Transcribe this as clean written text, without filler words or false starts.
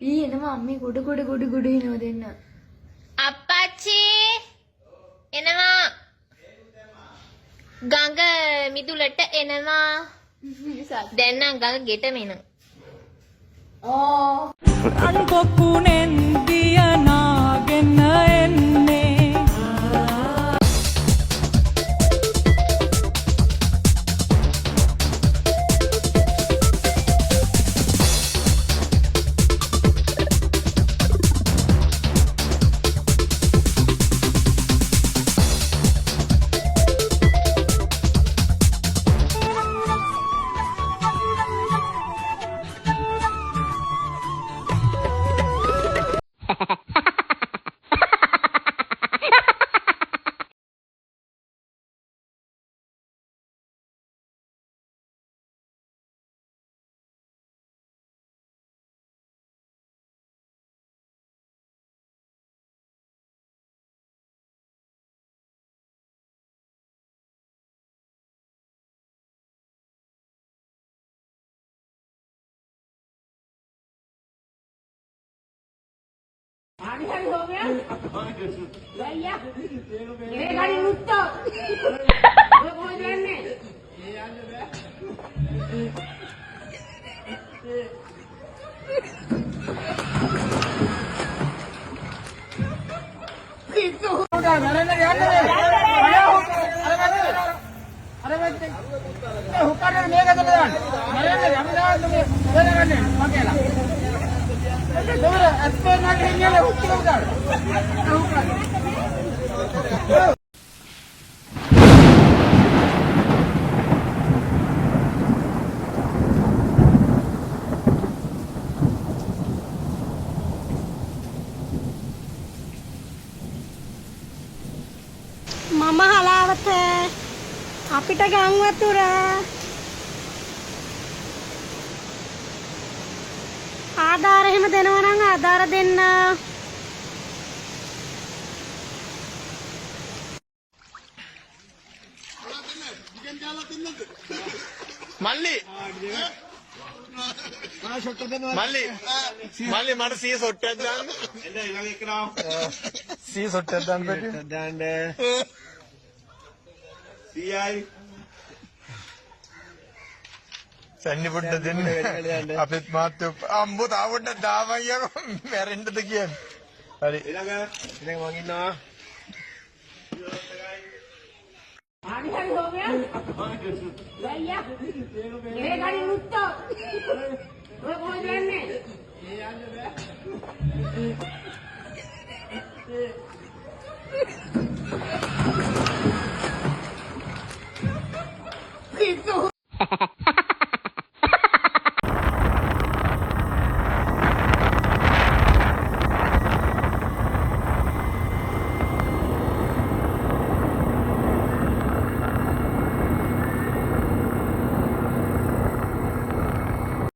ඊ එනවා අම්මේ ගොඩ එනවා දෙන්න. අප්පච්චි එනවා. ගඟ මිදුලට එනවා. දැන් නම් ගඟ ගෙටම එනවා. අන්කොකුණෙන් දියනාගෙන එන්නේ hari ho gaya भैया ये गाड़ी लुट तो वो कौन जाने itu udah नरेंद्र यार अरे भाई हुक्का ने मेगा तो नरेंद्र हम जा तुम्हें ये करने अकेला මම හලාවත අපිට ගම් වතුර ආධාර එහෙම දෙනවා නම් ආධාර දෙන්න. මල්ලි මල්ලි මට සී සොට්ටයක් දාන්න. එන්න ඊළඟ එක නාම. සී සොට්ටයක් දාන්න බැරි. දාන්න. සීයි. සන්නි පොඩ්ඩ දෙන්න. අපිත් මාත් අම්බෝ තාව පොඩ්ඩක් දාමන් යකෝ මැරෙන්නද කියන්නේ. හරි. ඊළඟ මං ඉන්නවා. hari ho gaya भैया ये गाड़ी लुट तो वो कौन जाने